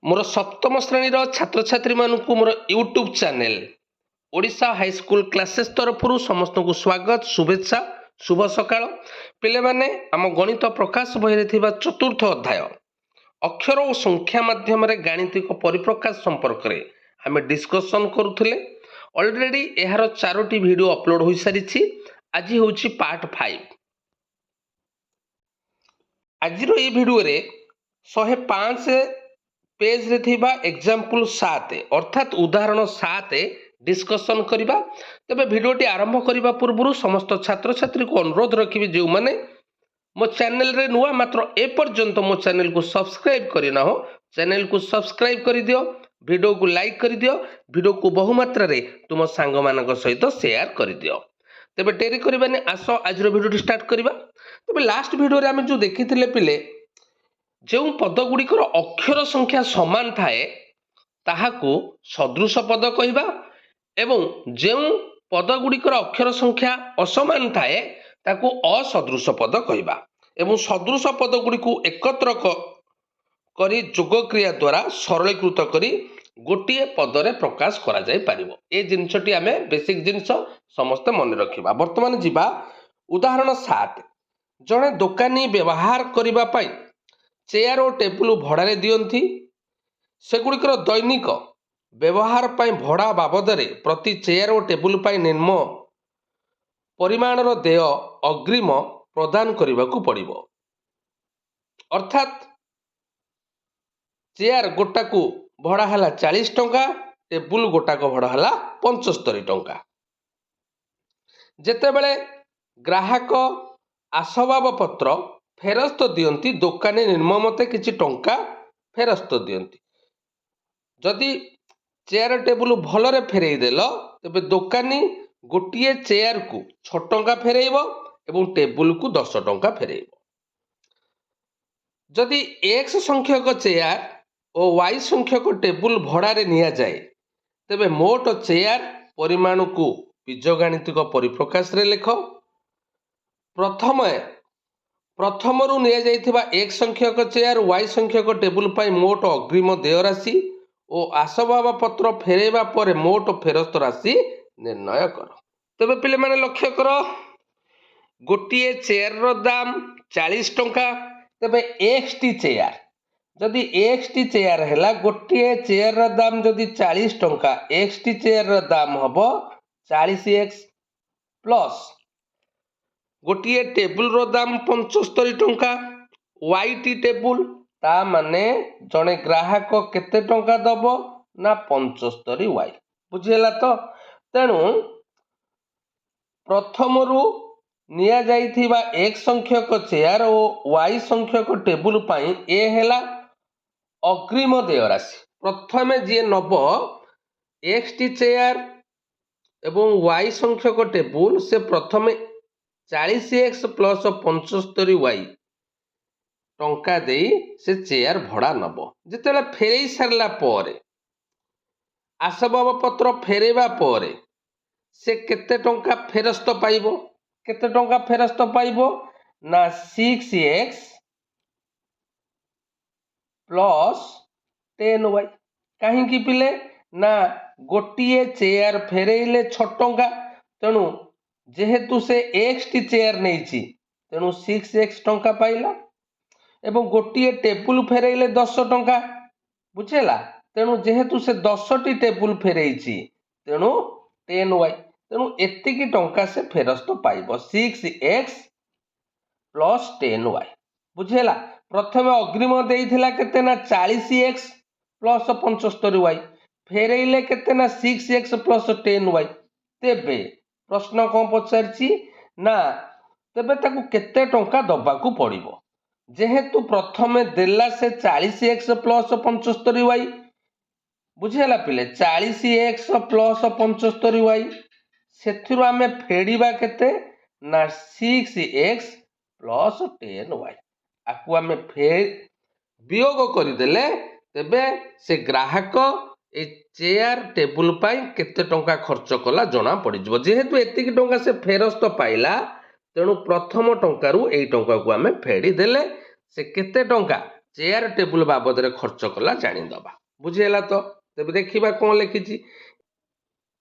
मोर सप्तम श्रेणी छात्र छात्री मानक मोर YouTube channel Odisha high school classes तरफ समस्त को स्वागत शुभेच्छा शुभ सकाळ पिले माने आम गणित प्रकाश बही रे चतुर्थ अध्याय अक्षर और संख्या माध्यम गाणितिक परिप्रकाश संपर्क में आम डिस्कसन करुले ऑलरेडी यार 4टी वीडियो अपलोड हो सारी आज हूँ पार्ट 5 आज वीडियो रे 105 पेज रे थिबा एग्जांपल 7 अर्थात उदाहरण 7 डिस्कसन करिबा। तबे वीडियोटी आरंभ करिबा पूर्व समस्त छात्र छात्री को अनुरोध रखिबे जो माने मो चैनल रे नुआ मात्र ए पर्यंत मो चैनल को सब्सक्राइब करिना हो चैनल को सब्सक्राइब करि दियो, वीडियो को लाइक करि दियो, वीडियो को बहुमात्रा रे तुम सांग मानक सहित शेयर करि दियो। तबे डेरी करिबानी आसो आज वीडियो स्टार्ट करिबा। तबे लास्ट वीडियो रे हम जो देखिथिले पिले जो पदगुड़िकर अक्षर संख्या समान थाए ताहाकू सदृश पद कहिबा एवं जो पदगुड़िकर अक्षर संख्या असमान थाए ताकू असदृश पद कहिबा एवं सदृश पदगुड़ी को एकत्र करी जोग क्रिया द्वारा सरलीकृत करी गोटे पदरे प्रकाश करा जाय पारिबो। ए जिनसटी आमे बेसिक जिनस समस्त मन रखिबा। वर्तमान जिबा उदाहरण 7 जणे दुकानी व्यवहार करिबा पाई चेयर और टेबुल भड़ारे दियंती सेगुड़िकर दैनिक व्यवहार पाई भड़ा बाबदरे प्रति चेयर और टेबुल पाई निम्न परिमाणर देय अग्रिम प्रदान करने पड़िबो। अर्थात चेयर गोटाकू भड़ा हला 40 टंका, टेबुल गोटाक भड़ा हला 75 टंका। जेतेबेले ग्राहक आसबाब पत्र फेरस्त दियंती दुकानी निर्ममते किछि टंका फेरस्त दियंती। जदि चेयर टेबुल भलरे फेरई देल तेबे दुकानी गोटे चेयर को 6 टंका फेरइबो एवं टेबुल को 10 टंका फेरइबो। जदि x संख्यक चेयर और y संख्यक टेबुल भड़ारे निया जाए तेबे मोट चेयर परिमाण को बीजगणितिक परिप्रकाश रे लेख। प्रथमरू निया जाइथिबा एक संख्यक चेयर y संख्यक टेबुल पाई मोट अग्रिम देय राशि और आसबाब पत्र फेरैबा परे मोट फेरस्त राशि निर्णय कर। तबे पिले माने लक्ष्य कर गोटे चेयर रो दाम 40 टंका। तबे x टी चेयर जदि x टी चेयर हैला गोटे चेयर रो दाम जदि 40 टंका x टी चेयर रो दाम हबो 40x प्लस गोटे टेबुल रो दाम 75 टंका वाई टी टेबुल ता माने जने ग्राहक केते टंका दबो ना 75 वाई बुझिला। तो तेणु प्रथमरू निया जाइथिबा एक संख्यक चेयर और वाई संख्यक टेबुल पाई ए हैला अग्रिम देय राशि। प्रथमे जे नब एक्स टी चेयर एवं वाई संख्यक टेबुल से प्रथमे 40x प्लस 75 वाई टंका दे से चेयर भड़ा नब। जिते फेरई सारा पर आसबाब पत्र फेरैबा पर से केते टंका फेरस्त पाइबो केते टंका फेरस्त पाइबो ना 6x प्लस 10 वाई। कहीं पिले ना गोटे चेयर फेरैले 6 टंका तेणु जेहेतु से एक्स टी चेयर नहीं तेणु 6x टंका पाइला एवं गोटे टेबुल फेरैले 10 टंका बुझेला तेणु जेहेतु से 10 टी टेबुल फेरई तेणु 10 वाई तेणु एतिकी टंका से फेरस्त पाइबो 6x प्लस 10 वाई बुझेला। प्रथम अग्रिम देइथिला केते ना 40x प्लस 75 वाई फेरैले केते ना 6x प्लस 10 वाई। तेबे प्रश्न कौन पचारछि ना तेबे ताकू केते टंका दबाकू पड़िबो। जेहेतु प्रथमे देला से 40x प्लस 75 वाई बुझेला पिले 40x प्लस 75 वाई सेथिरु आमे फेडिबा केते ना 6x प्लस 10 वाई आकू आमे वियोग करदेले तेबे से ग्राहक ए चेयर टेबुल पाई केते टंका खर्च कला जना पड़ जाए। जेहेतु एतिक टंका से फेरस्त पाइला तेणु प्रथम टंकारु एई टंका को आमे फेडी देले से केते टंका चेयर टेबुल बाबद खर्च कला जानीदबा बुझीगला। तो तेज देखा कौन लिखी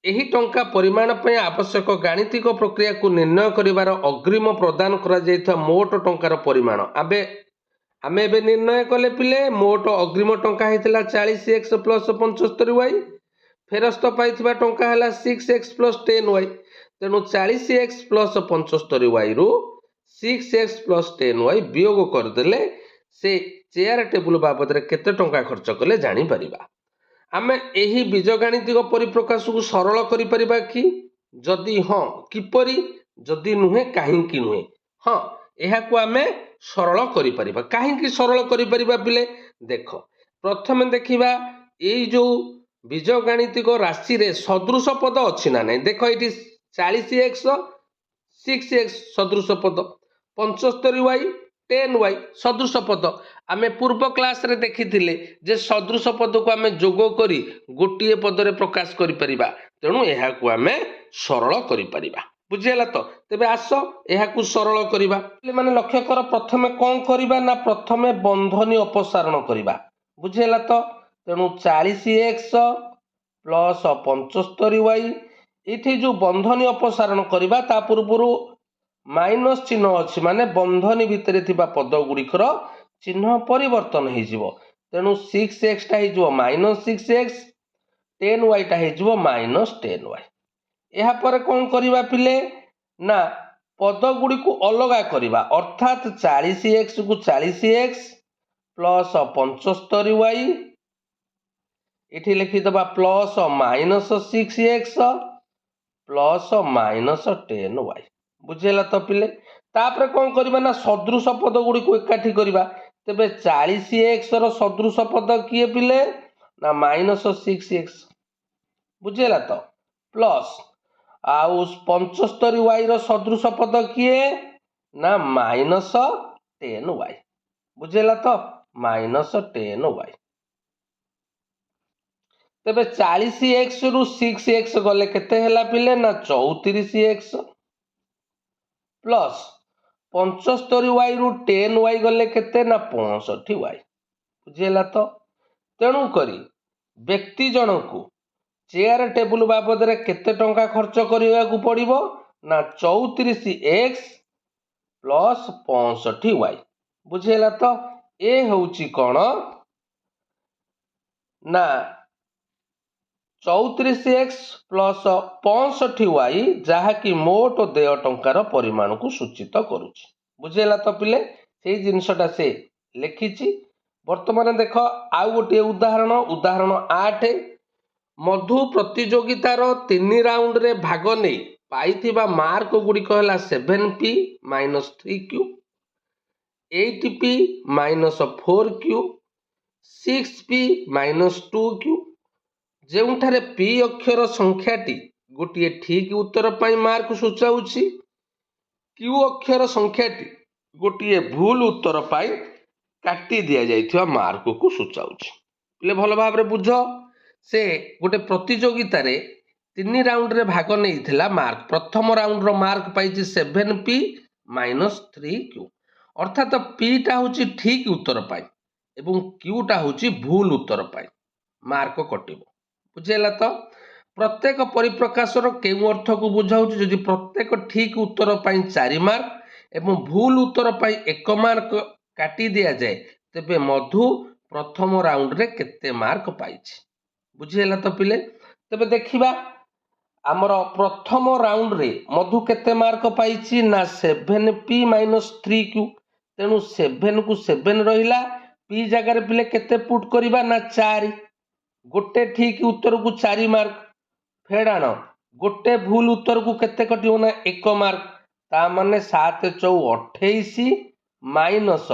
यही टंका परिमाण पर आवश्यक गाणितिक प्रक्रिया को निर्णय करिवार अग्रिम प्रदान करा मोट टंकार परिमाण आमे एबे निर्णय कले पिले मोट अग्रिम टंका होता 40x प्लस 75y फेरस्त पाइथिबा टंका है 6x प्लस 10y तेणु 40x प्लस 75y रु 6x प्लस 10y वियोग करदेले से चेयर टेबुल बाबद केते टंका खर्च कले जानी परिबा। आमे एही बीजगाणितिक परिप्रकाश को सरल करि परिबा कि जदि हाँ किपरि जदि नुहे काहींकि नुहे हाँ एहाकु आमे सरल करि परिबा। काहींकि सरल करि परिबा पिले देख प्रथमे देखिबा एई जो बीजगाणितिक राशि रे सदृश पद अछि ना नै देख एठी 40x 6x सदृश पद 75y 10y सदृश पद आमे पूर्व क्लास रे देखिथिले जे सदृश पद को आमे जोग करी गोटिए पद रे प्रकाश करि परिबा तेणु एहाकु आमे सरल करि परिबा बुझियला। तो तेबे आस एहाकु सरल करिबा माने लक्ष्य कर प्रथमे कोन करिबा ना प्रथमे बंधनी अपसारण करिबा बुझियला। तो तेणु 40x प्लस 75y इठी जो बंधनी अपसारण करिबा ता पूर्वरु माइनस चिन्ह अच्छी माने बंधनी भितर थिबा पद गुड़िकर चिन्ह परिवर्तन हो तेणु 6x टा हो माइनस 6x 10y टा हो माइनस 10y। यह पर कौन करवा पिले ना पद गुड़ी को अलगा करवा अर्थात 40x को 40x प्लस 75y इठी लिखिदबा plus minus 6x plus minus 10y बुझेला। तो पिले तापर कौन करवा ना सदृश पद गुड़ी को एकाठी करवा तेबे 40x रो सदृश पद किए पिले ना माइनस 6x बुझेला। तो प्लस आउ 75y रो सदृश पद किए ना माइनस 10y बुझेला। तो माइनस 10y तेबे 40x रु 6x गले केते हैला पिले ना 34x प्लस 75y रु 10y गले केते ना 65y बुझेला। तो तेणु करी व्यक्ति जनकू चेयर टेबुल बाबद रे केते टंका खर्च करिया को पड़िबो ना 34x प्लस 65y बुझेला। तो ए होउची कोन ना 34x प्लस 65y जहाँकि मोट देय टंकार परिमाण को सूचित करुछि बुझेला। तो पिले से जिनसटा से लिखिछि वर्तमान देख आउ गोटे उदाहरण 8 मधु प्रतियोगितार 3 राउंड रे भाग नहीं पाइथिबा मार्क गुड़िक है 7p minus 3q 8p minus 4q 6p minus 2q जेउठारे p अक्षर संख्याटी गोटे ठीक उत्तर पाई मार्क सूचाउछि q अक्षर संख्याटी गोटे भूल उत्तर पाई काटी दिया जाइथिबा मार्क को सूचाउछि पिले भल भाव रे बुझ से गोटे प्रतियोगिता रे 3 राउंड रे भाग नहीं मार्क प्रथम राउंड रो मार्क पाई 7p माइनस 3q अर्थात p टा होची ठीक उत्तर पाई एवं q टा होची भूल उत्तर पाई मार्क कटिबो बुझेला। तो प्रत्येक परिप्रकाशर केउ अर्थ को बुझाउछि जदि प्रत्येक ठीक उत्तर पाई 4 मार्क एवं भूल उत्तर पाई 1 मार्क काटी दिया जाए तेबे मधु प्रथम राउंड रे केते मार्क पाइछि बुझेला। तो पिले तेबे देखिबा आमर प्रथम राउंड रे मधु केते मार्क पाइछि ना 7p माइनस 3q तेणु 7 को 7 रहिला p जगह रे पिले केते पुट करिबा ना 4 गोटे ठीक उत्तर को 4 मार्क फेड़ाण गोटे भूल उत्तर को केते कटिबो ना 1 मार्क ता माने 7 4 28 माइनस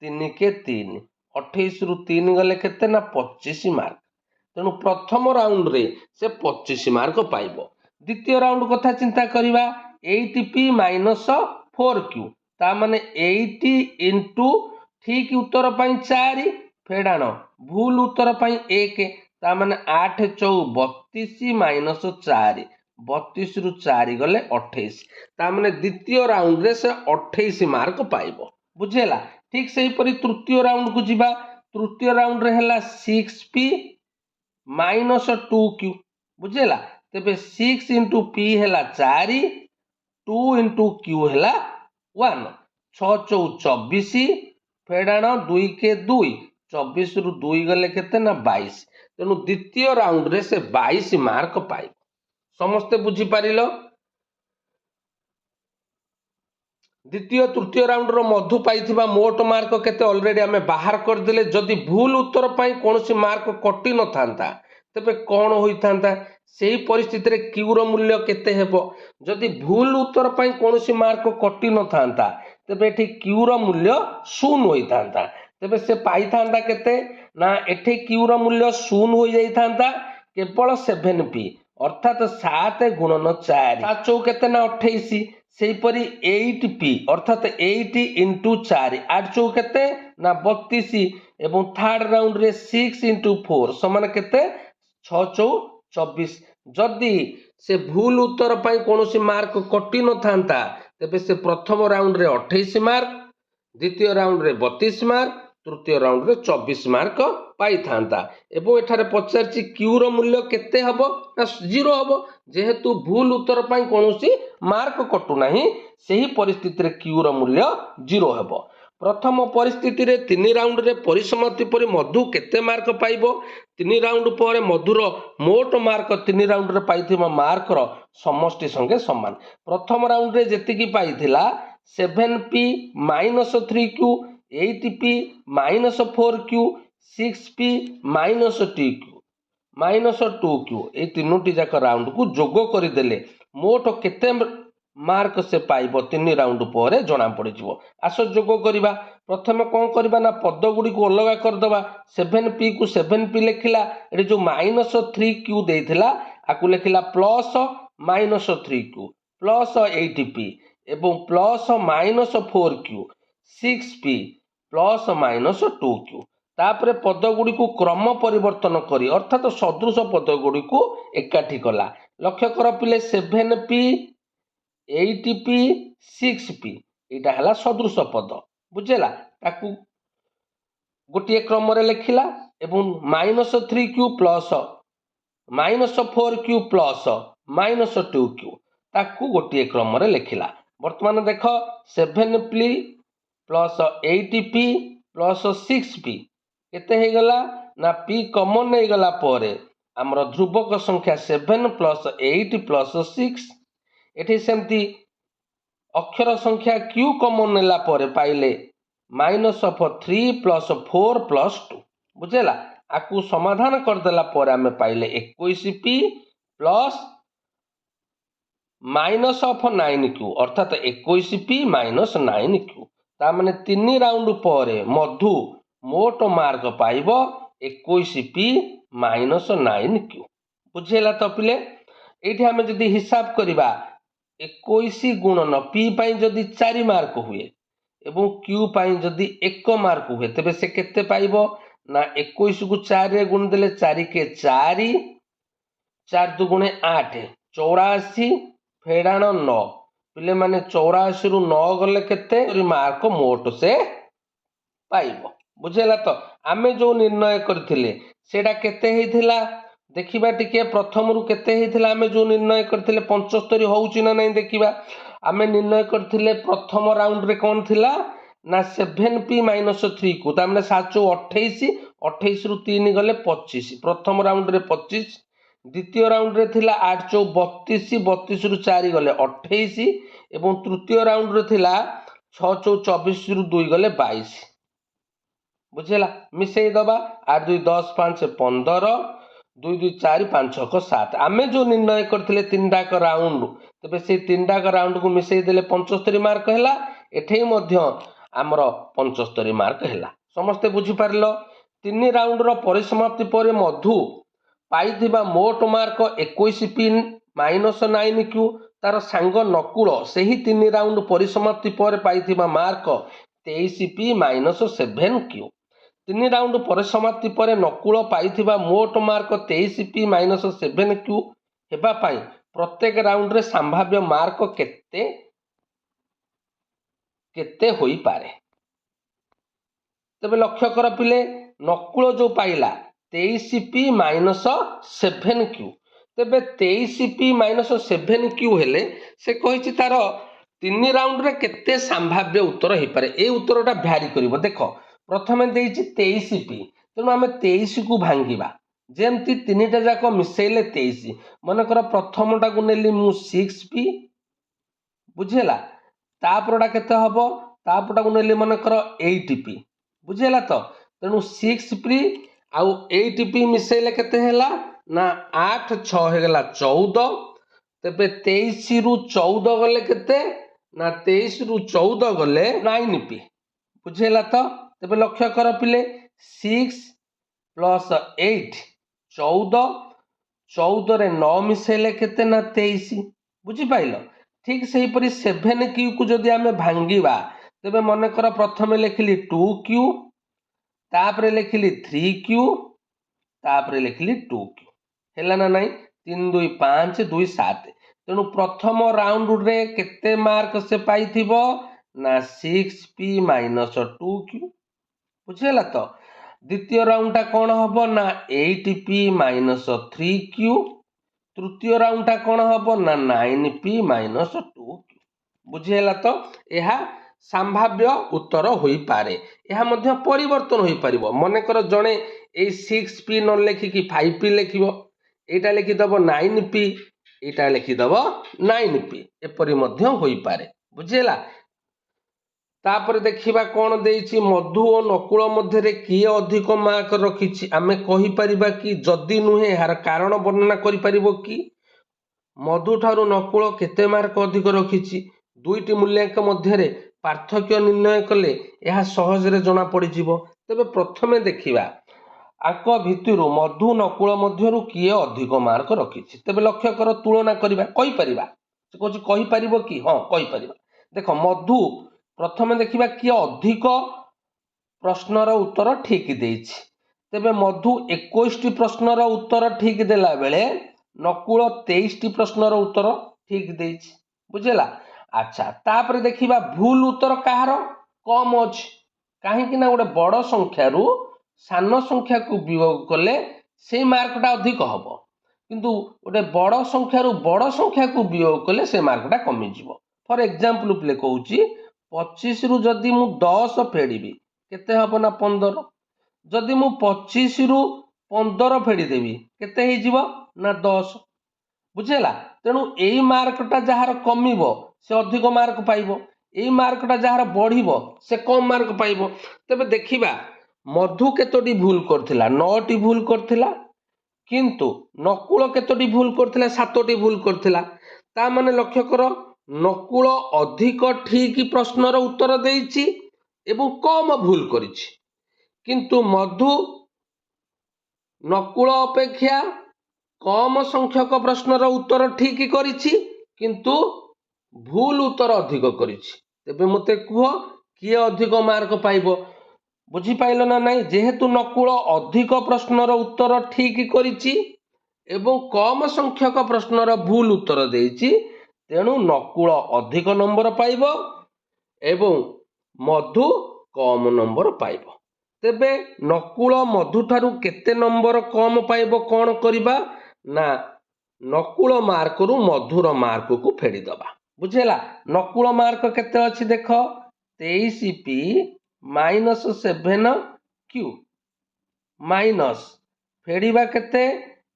3 के 3 28 रु 3 गले केते ना 25 मार्क तेणु प्रथम राउंड रे से 25 मार्क पाइबो। द्वितीय राउंड कथा चिंता करिबा 8p माइनस 4q ता माने 80 इंटू ठीक उत्तर पाई 4 फेड़ाण भूल उत्तर पाई 1 ता माने 8 4 32 माइनस 4 32 रु 4 गले 28 ता माने द्वितीय राउंड रे से 28 मार्क पाइबो बुझेला। ठीक से हीपरि तृतीय राउंड को जीवा। तृतीय राउंड रे हैला 6p माइनस 2q बुझेला। तेबे 6 इंटू p हैला 4 2 इंटू q हैला 1 6 चौ 24 फेडाण 2 के 2 24 रु 2 गले केते ना 22 तेणु द्वितीय राउंड रे से 22 मार्क पाई। समस्ते बुझी पारिलो। द्वितीय तृतीय राउंड रो मधु पाइथिबा मोट मार्क केते ऑलरेडी हमें बाहर कर दिले। जदि भूल उत्तर पाई कोनोसी मार्क कटि न थांता तेबे कोन होई थांता सेही परिस्थिति रे क्यू रो मूल्य केते हेबो। जदि भूल उत्तर पाई कोनोसी मार्क कटि न थांता तेबे एठी क्यू रो मूल्य 0 होई थांता। तेबे से पाई थांता केते ना एठी क्यू रो मूल्य 0 होई जाई थांता केवल 7p अर्थात 7 गुणन 4 7 चौ केते ना 28 सेहीपरि 8p अर्थात 8 इंटू 4 8 चौ केते ना 32 एवं थर्ड राउंड रे 6 इंटू 4 समान केते 6 चौ 24। जदि से भूल उत्तर पाई कोनोसी मार्क कटि न थांता तेबे से प्रथम राउंड रे 28 मार्क द्वितीय राउंड रे 32 मार्क तृतीय राउंड रे 24 मार्क पाई थांता। एवं एठारे पचारछि क्यू रो मूल्य केते हबो ना 0 हबो। जेहेतु भूल उत्तर पाई कोनोसी मार्क कटु नाही सेही परिस्थिति रे क्यू रो मूल्य 0 हेबो। प्रथम परिस्थिति रे 3 राउंड रे परिसमाप्ति परि मधु केते मार्क पाइबो। 3 राउंड पर मधुर मोट मार्क 3 राउंड रे पाइथिबा मार्क रो समष्टि संगे समान। प्रथम राउंड रे जेतिकी पाइथिला 7p minus 3q 8p minus 4q 6p minus 2q minus 2q ए तीनोटी जाक राउंड को जोग करदेले मोट केते मार्क से पाइब 3 राउंड पर जना पड़ जाव। आस जोग करवा। प्रथम कौन करवा ना पद गुड़ी को अलग करदे 7p को 7p लिखला ये जो माइनस 3q देइथिला आकु लिखला plus minus 3q plus 8p एवं plus minus 4q 6p plus minus 2q तापर पद गुड़ी को क्रम परिवर्तन करी अर्थात सदृश पद गुड़ी को एकाठी कला। लक्ष्य कर पिले 7p 8p 6p एटा हला सदृश पद बुझेला ताकू गोटे क्रम रे लिखिला एवं minus 3q plus minus 4q plus minus 2q ताकू गोटे क्रम रे लिखिला। वर्तमान देख 7p plus 8p plus 6p केते हे गला ना p कॉमन नहीं गला परे हमर ध्रुवक संख्या 7 प्लस 8 प्लस 6 एठी सेमती अक्षर संख्या q कॉमन नेला परे पाइले माइनस ऑफ 3 प्लस 4 प्लस 2 बुझेला। आकु समाधान कर देला परे हमें पाइले 21p plus minus of 9q अर्थात 21p माइनस 9q ता माने 3 राउंड परे मधु मोट मार्क पाइब 21p माइनस 9q बुझेला। तो पिले एठी हमें जदि हिसाब करिबा 21 गुणन p पाई जदि 4 मार्क हुए एवं q पाई जदि 1 मार्क हुए तेबे से केते पाइबो ना 21 को 4 रे गुण देले 4 के 4 4 दुगुणे 8 84 फेडाण 9 पिले माने 84 रु 9 गले केते मार्क मोट से पाइबो बुझेला। तो आमे जो निर्णय करथिले सेटा केते हेथिला देखिबा टिके प्रथम रु केते हेथिला आमे जो निर्णय करथिले 75 होउची ना नहीं देखिबा। आमे निर्णय करथिले प्रथम राउंड रे कोन थिला ना 7p माइनस 3 को ता माने 7 चौ 28 28 रु 3 गले 25 प्रथम राउंड रे 25 द्वितीय राउंड रे थिला 8 चौ 32 32 रु 4 गले 28 एवं तृतीय राउंड रे थिला 6 चौ 24 रु 2 गले 22 बुझेला। मिसेई दबा 8 2 10 5 15 2 2 4 5 6 7 आमे जो निर्णय करथिले 3 डाक राउंड तबे से 3 डाक राउंड को मिसेई देले 75 मार्क हैला एठेई मध्य हमर 75 मार्क हैला। समस्ते बुझी पारलो। 3 राउंड रो परिसमाप्ति परे मधु पाइथिबा मोट मार्क 21p माइनस 9q तार सांग नकुल सेही 3 राउंड परिसमाप्ति परे पाइथिबा mark 23p minus 7q 3 round परिसमाप्ति परे नकुल पाइथिबा मोट मार्क 23p माइनस 7q हेबा पाई प्रत्येक राउंड रे संभाव्य मार्क केते केते होई पारे तेबे लक्ष्य कर पिले नकुल जो पाइला 23p - 7q। तेबे 23p - 7q हेले से कहिछि तार 3 राउंड रे केते संभाव्य उत्तर हो पारे। ए उत्तरटा भ्यारी करिवो। देखो प्रथमे देइछि 23p, तेणु आमे 23 को भांगिबा जेमती 3टा जाक मिसेइले 23। मनकर प्रथमटा को नेली मु 6p, बुझेला। तापरटा केते हबो, तापरटा को नेली मनकर 8p, बुझेला। तो तेणु 6p आउ 8p मिसेइले केते हेला ना 8 6 हे गेला 14। तेबे 23 रु 14 गले केते ना 23 रु 14 गले 9p, बुझेला। तो तेबे लक्ष्य कर पिले 6 + 8 14, 14 रे 9 मिसेइले केते ना 23, बुझी पाइलो। ठीक से ही परि 7q को जदि आमे भांगिबा तेबे मन कर प्रथमे लिखिली 2q, तापरे लिखिली 3q, तापरे लिखिली 2q, हेला ना नहीं। 3 2 5 2 7। तेणु प्रथम राउंड रे केते मार्क से पाई थिबो ना 6p - 2q, बुझेला। तो द्वितीय राउंडटा कौन हबो ना 8p - 3q। तृतीय राउंडटा कौन हबो ना 9p - 2q, बुझेला। तो यह संभाव्य उत्तर होई पारे। यह मध्य परिवर्तन होई परिबो। मने कर जणे ए 6p न लेखि कि 5p लेखिबो, एटा लेखि दबो 9p, एटा लेखि दबो 9p, एपरि मध्य होई पारे, बुझेला। तापर देखिबा कौन देइछि मधु और नकुल मध्य रे किए अधिक मार्क रखिछि। आमे कहि परिबा कि जदि नुहे यार कारण वर्णना करि परिबो कि मधु ठारू नकुल केते मार्क अधिक रखिछि। दुईटी मूल्यांक मध्य रे पार्थक्य निर्णय कले यह सहज रे जना पड़ि जिवो। तबे प्रथमे देखिबा आक भितरु मधु नकुल मध्यरु किए अधिक मार्क रखिछि। तबे लक्ष्य कर तुलना करिबा, कहि परिबा। से कहछि कहि परिबो कि हां कहि परिबा। देखो मधु प्रथमे देखिबा किए अधिक प्रश्नर उत्तर ठीक देइछि। तेबे मधु 21टी प्रश्नर उत्तर ठीक देला बेले नकुल 23टी प्रश्नर उत्तर ठीक देइछि, बुझेला। अच्छा तापर देखिबा भूल उत्तर कहार कम अछि। काहे कि ना गोटे बड़ संख्या रु सान संख्या को वियोग कले से मार्कटा अधिक हबो, किंतु गोटे बड़ संख्या रु बड़ संख्या को वियोग कले से मार्कटा कमी जिवो। फॉर एग्जांपल प्ले कहूची 25 रु जदि मु 10 फेडिबी केते हबो ना 15। जदि मु 25 रु 15 फेडी देबी केते हे जिवो ना 10, बुझेला। तेणु एई मार्कटा जहार कमिबो से अधिक मार्क पाइबो, एई मार्कटा जहार बढ़िबो से कम मार्क पाइबो। तबे देखिबा मधु केतोटी भूल करथिला 9टी भूल करथिला, किंतु नकुल केतोटी भूल करथिला 7टी भूल करथिला। ता माने लक्ष्य करो नकुल अधिक ठीक प्रश्नर उत्तर देइछि एवं कम भूल करिछि, किंतु मधु नकुल अपेक्षा कम संख्यक प्रश्नर उत्तर ठीक करिछि किंतु भूल उत्तर अधिक करिछि। तेबे मते कुह किए अधिक मार्क पाइबो, बुझी पाइल ना नहीं। जेहेतु नकुल अधिक प्रश्नर उत्तर ठीक करिछि एवं कम संख्यक प्रश्नर भूल उत्तर देइछि, तेणु नकुल अधिक नंबर पाइबो एवं मधु कम नंबर पाइबो। तेबे नकुल मधु ठारू केते नंबर कम पाइबो कौन करिबा ना नकुल मार्क रु मधुर मार्क को फेडी दबा, बुझेला। नकुल मार्क केते अछि देख 23p - 7q माइनस फेडिबा केते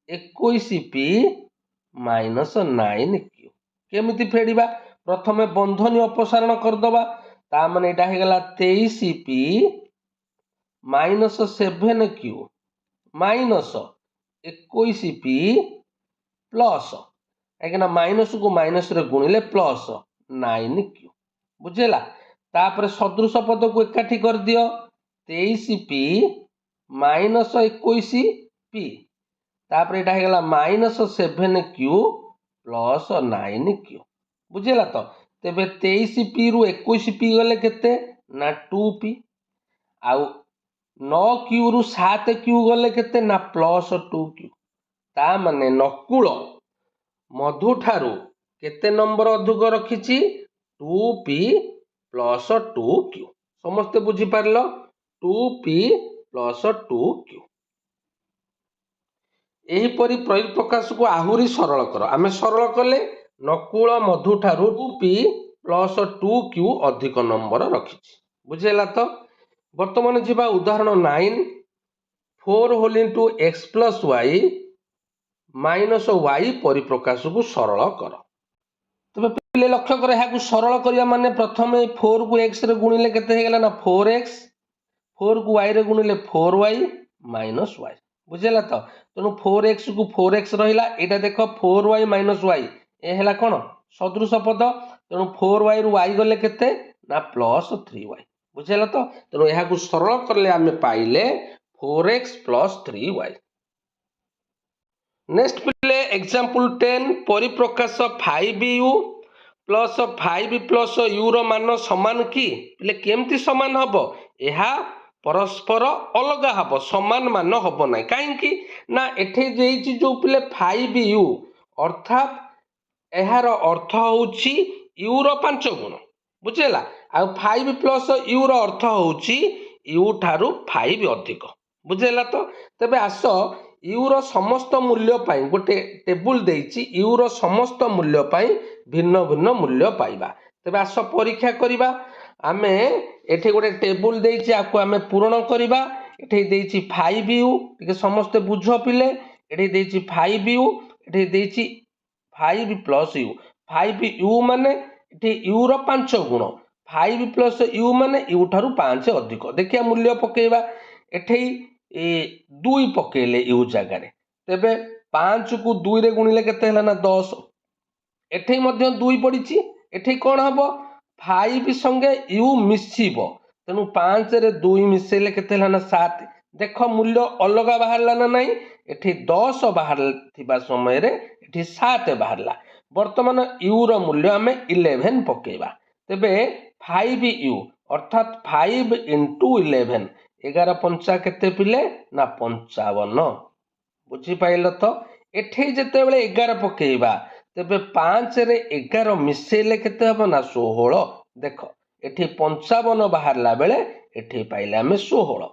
21p - 9q। केमिति फेडिबा प्रथमे बंधनी अपसारण कर दबा। ता माने एटा हे गेला 23p - 7q minus 21p plus काहेकि माइनस को माइनस रे गुणिले प्लस 9q, बुझेला। तापर सदृश पद को एकाठी कर दियो 23p - 21p, तापर एटा हे गेला -7q प्लस 9q, बुझेला। तो तेबे 23p रु 21p गले केते ना 2p, आउ 9q रु 7q गले केते ना प्लस 2q। ता माने नकुल मधु ठारू केते नंबर अधिक रखिछि 2p प्लस 2q। समस्त बुझी पारलो 2p प्लस 2q। एहीपरि परिप्रकाश को आहुरी सरल कर। आमे सरल कले नकुल मधु ठारू 2p प्लस 2q अधिक नंबर रखिछि। बुझेला तो वर्तमान जीवा उदाहरण 9 4 whole into x plus y minus y परिप्रकाश को सरल कर। तबे पिले लक्ष्य कर यहाँ सरल करिया माने प्रथम 4 को x रे गुणिले केते हे गेला ना 4x 4 को y रे गुणिले 4y माइनस y। बुझेला तो तेणु 4x को 4x रहिला एटा देख 4y माइनस y ए हेला कोन सदृश पद तेणु 4y रु y गले केते ना प्लस 3y। बुझेला तो तेणु यहाँ को सरल करले आमे पाइले 4x प्लस 3y। नेक्स्ट पिले example 10 परिप्रकाश 5u plus 5 plus u रो मान समान कि पिले केमती समान हबो एहा परस्पर अलग हब समान मान हब ना कहीं ना एठे जेइछि जो पिले 5u अर्थात एहार अर्थ होउछि u रो 5 गुण। बुझेला आ 5 प्लस u रो अर्थ होउछि u ठारू 5 अधिक। बुझेला तो तबे आस u रो समस्त मूल्य पाई गोटे टेबुल देइछि u रो समस्त मूल्य पाई भिन्न भिन्न मूल्य पाइबा। तबे आस परीक्षा करिबा आमे एठे गोटे टेबुल देइछि आकु आमे पूर्ण करिबा। एठे देइछि 5u टिके समस्त बुझ पिले एठे देइछि 5u एठे देइछि 5 प्लस u 5u माने एठे u रो 5 गुण 5 प्लस u माने u ठारू 5 अधिक। देखिया मूल्य पकेइबा एठे 2 पकेइले u जगह तेबे 5 को 2 रे गुणिले केते हला ना 10 एठे मध्य 2 पड़िछि एठे कोन हबो 5 संगे u मिसिबो तेणु 5 रे 2 मिसेले केते हला ना 7। देख मूल्य अलग बाहरला ना नहीं एठे 10 बाहर थिबा समय रे एठे 7 बाहरला। वर्तमान u रो मूल्य आमे 11 पकेइबा तेबे 5u अर्थात 5 इंटू 11 11 पंचा केते पिले ना 55। बुझी पाइल तो एठे जेते बेले 11 पकेइबा तेबे 5 रे 11 मिसेले केते हबो ना 16। देख एठे 55 बाहरला बेले एठे पाइले आमे 16।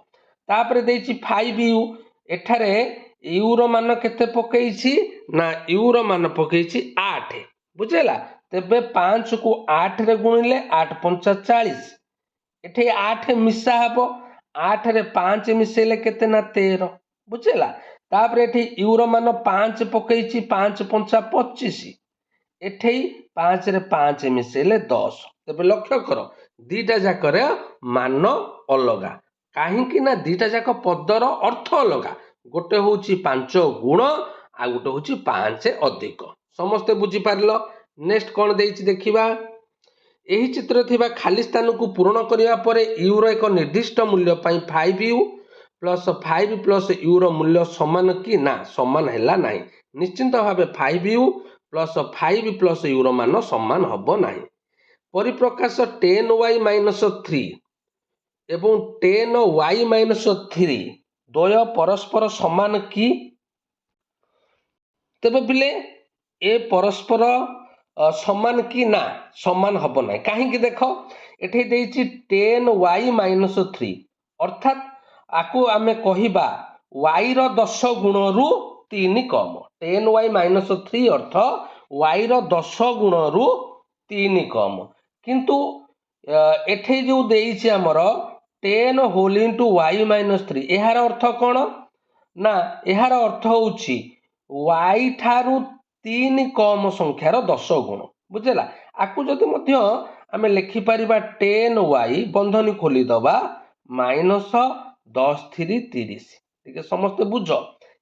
तापरे देइछि 5u एठारे u रो मान केते पकेइछि ना u रो मान पकेइछि 8। बुझेला तेबे 5 को 8 रे गुणिले 8 पंचा 40 एठे 8 मिसा हबो 8 रे 5 मिसेले केते ना 13। बुझेला तापरे एठे u रो मान 5 पकेइछि 5 पंचा 25 एठे 5 रे 5 मिसेले 10। तेबे लक्ष्य कर दीटा जाकर मान अलगा काहे कि ना दीटा जाक पदर अर्थ अलगा गोटे होउछि 5 गुण आ गोटे होउछि 5 अधिक। समस्त बुझी पारलो। नेक्स्ट कोन देइछि देखिबा एही चित्र थिबा खाली स्थान को पूर्ण करिया परे u रो एक निर्दिष्ट मूल्य पई 5u प्लस 5 प्लस u रो मूल्य समान कि ना समान हैला नाही। निश्चिंत भाबे 5u प्लस 5 प्लस u रो मान समान हबो नाही। परिप्रकाश 10y - 3 एवं 10y - 3 द्वय परस्पर समान कि तेबे पिले ए परस्पर समान कि ना समान हबो ना कहीं देख एठे देइछि 10y - 3 अर्थात आकु आमे कहिबा y रो 10 गुण रु 3 कम 10y - 3 अर्थ y रो 10 गुण रु 3 कम किंतु एठे जो देइछि हमर 10 होल इंटू y - 3 एहार अर्थ कोन ना एहार अर्थ होउछि y ठारू 3 कम संख्यार 10 गुण। बुझेला आकु जदि मध्य आमे लिखि परिबा 10y बंधनी खोली दबा माइनस 10 3 30 ठीक समस्त बुझ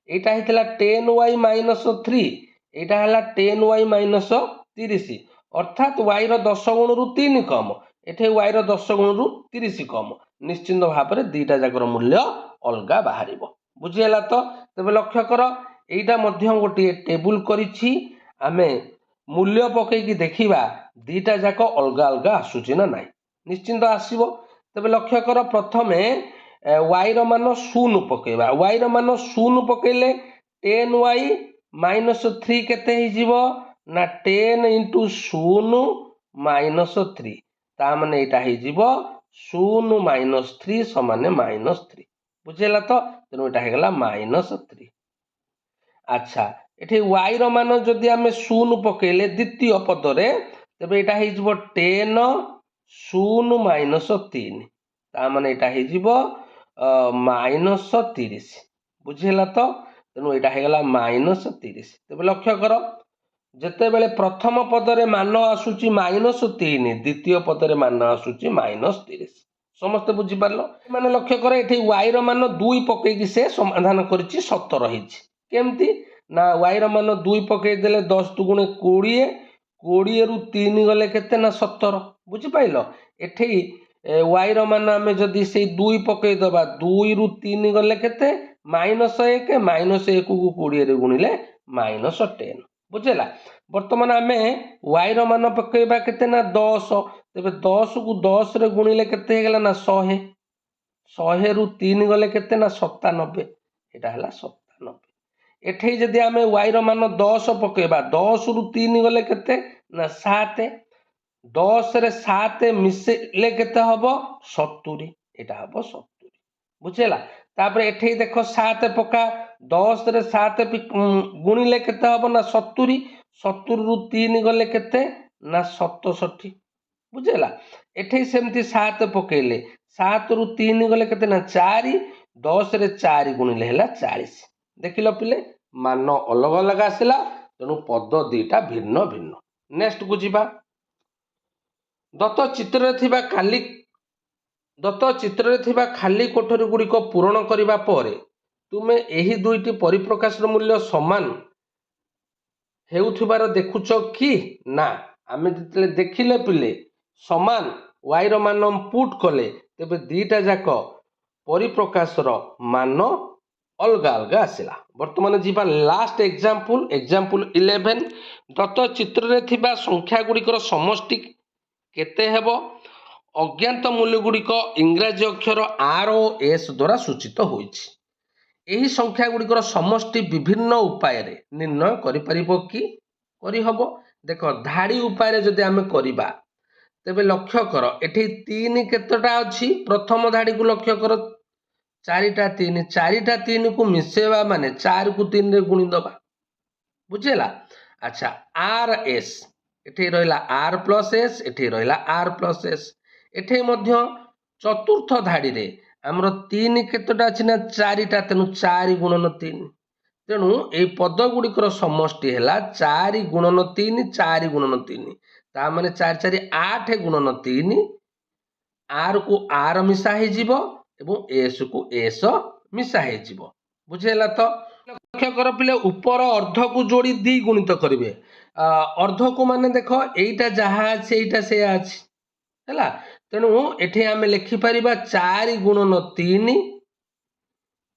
एटा हेतला 10y - 3 एटा हला 10y - 30 अर्थात y रो 10 गुण रु 3 कम एठे y रो 10 गुण रु 30 कम निश्चिंत भाव में दीटा जाकर मूल्य अलगा बाहरिबो। बुझीला तो तबे लक्ष्य कर एटा मध्य गोटे टेबुल करिछि आमे मूल्य पकेकी देखिबा दीटा जाक अलगा अलगा आसुची ना नाही निश्चिंत आसीबो। तबे लक्ष्य कर प्रथमे y रो मान 0 पकेबा y रो मान 0 पकेले 10y - 3 केते हि जीवो ना 10 * 0 - 3 ता माने एटा हि जीवो शून्य -3 समान -3 बुझेगा तो तेणु यहाँ होगा -3। अच्छा ये y मान जदि आम शून्य पकेले द्वितीय पदरे तेज यहाँ हो 10 शून्य -3 ताने यहाँ -30 बुझेगा तो तेणु यहाँ होगा -30। तेज लक्ष्य कर जिते बेले प्रथम पदरे मान आसूची -3 द्वितीय पदरे मान आसूची -30 समस्ते बुझीपार मैंने लक्ष्य कर ये y मान 2 पकईकि से समाधान कर 17 केमती ना y मान 2 पकईदे 10 × 20 20 रु 3 गले केते ना 17 बुझिपाइल। एठी y मान आम जदि से 2 पकईदबा 2 रु 3 गले केते -1 -1 को 20 रे गुणिले -10 बुझेला। बर्तमान आम y मान पकईबा केते ना 10 तेबे 10 को 10 रे गुणिले केते हेगला ना 100 100 रु 3 गले केते ना 97 एटा हला 97। एठे जदि आम y मान 10 पकईबा 10 रु 3 गले केते ना 7 10 रे 7 मिसेले केते हबो 70 एटा हबो 70 बुझेला। तापर एठे देखो 7 पका 10 रे 7 गुणिले केते हबो ना 70 70 रु 3 गले केते ना 67 बुझेला। एठे सेमती 7 पकेले 7 रु 3 गले केते ना 4 10 रे 4 गुणिले हैला 40 देखिल पिले मान अलग अलग आसला तेणु पद दुईटा भिन्न भिन्न। नेक्स्ट को जीवा दत्त चित्र थिबा खाली कोठरी गुड़िक पूरण करिबा परे तुमे एही दुईटी परिप्रकाशर मूल्य समान हेउथिबार देखुछ कि ना आमे जितले देखिले पिले समान y रो मान पुट कले तेबे दीटा जाक परिप्रकाशर मान अलग अलग आसला। वर्तमान जीवा लास्ट एग्जांपल 11 दत्त चित्र रे थिबा संख्या गुड़िकर समष्टि केते हेबो अज्ञात मूल्य गुड़िक इंग्राजी अक्षर आर और एस द्वारा सूचित होइछि। एही संख्या गुड़िकर समष्टि विभिन्न उपाय रे निर्णय करि परिबो कि करि हबो। देखो धाड़ी उपाय जदि आमे करिबा तेबे लक्ष्य कर एठी 3 केतटा अछि प्रथम धाड़ी को लक्ष्य कर 4टा 3 को मिसेबा माने 4 को 3 रे गुणी दबा बुझेला। अच्छा आर एस एठी रहिला आर प्लस एस एठी रहिला आर प्लस एस एठी मध्य चतुर्थ धाड़ी रे हमर 3 केतटा अछि ना 4टा तेनु 4 गुणन 3 तेणु ए पद गुड़िकर समष्टि हैला 4 गुणन 3 4 गुणन 3 ता माने 4 4 8 गुणन 3 आर को आर मिसा हे जीवो एवं एस को एस मिसा हे जीवो बुझेला। तो लक्ष्य कर पिले ऊपर अर्ध को जोड़ी 2 गुणित करिवे अर्ध को माने देखो एटा जहा अछि एटा से अछि हैला तेणु एठी आमे लिखि परिबा 4 गुणन 3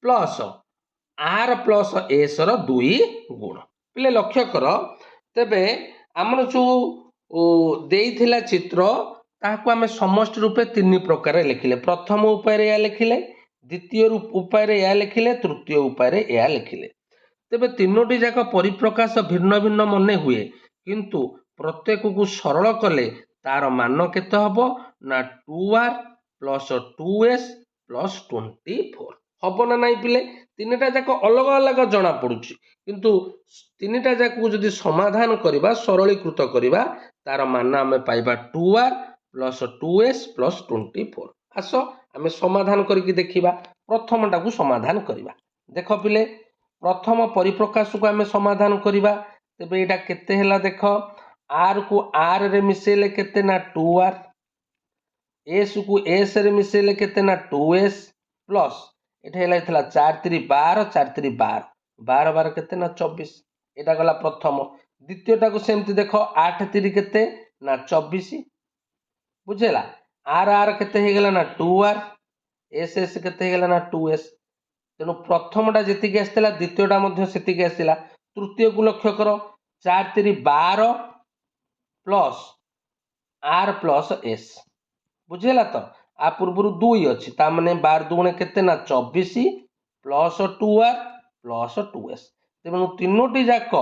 प्लस आर प्लस एस रो 2 गुण पिले लक्ष्य कर तेबे हमर जो देइथिला चित्र ताहाको आमे समष्टि रूपे 3 प्रकार लिखिले प्रथम उपाय रे या लिखिले द्वितीय उपाय रे या लिखिले तृतीय उपाय रे या लिखिले तेबे तीनोटी जाक परिप्रकाश भिन्न भिन्न मने हुए किंतु प्रत्येक को सरल कले तार मान केते हबो ना 2r प्लस 2s प्लस 24 हबो ना नहीं पिले तीनटा जाक अलग अलग जना पड़ुची किंतु तीनटा जाक जदि समाधान करिबा सरलीकृत करिबा तार मान आमे पाइबा 2r प्लस 2s प्लस 24 आसो आमे समाधान करके देखिबा प्रथमटा को समाधान करिबा देखो पिले प्रथम परिप्रकाश को आमे समाधान करिबा तेबे एटा केते हैला देखो r को r रे मिसेले केते ना 2r s को s रे मिसेले केते ना 2s प्लस एटा हैला इथला 4 3 12 4 3 12 12 12 केते ना 24 एटा गला प्रथम द्वितीयटा को सेमति देखो 8 3 केते ना 24 बुझेला आर आर केते हे गेला ना 2r एस एस केते हे गेला ना 2s तेणु प्रथमटा जेतिके आसला द्वितीयटा मध्ये सेतिके आसला तृतीय को लक्ष्य कर 4 3 12 प्लस आर प्लस एस बुझेला। तो आ पूर्व 2 अच्छी ता माने 12 दुगुणे केते ना 24 प्लस 2r प्लस 2s तेणु तीनोटी जाक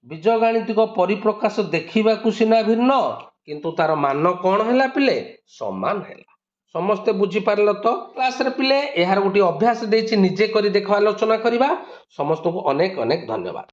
बीजगणितिक परिप्रकाश देखा सिना भिन्न किंतु तार मान कौन है पिले समान है। ସମସ୍ତେ ବୁଝିପାରିଲ ତ? କ୍ଲାସରେ ପିଲେ ଏହାର ଗୋଟିଏ ଅଭ୍ୟାସ ଦେଇଛି ନିଜେ କରି ଦେଖ ଆଲୋଚନା କରିବା। ସମସ୍ତଙ୍କୁ ଅନେକ ଅନେକ ଧନ୍ୟବାଦ।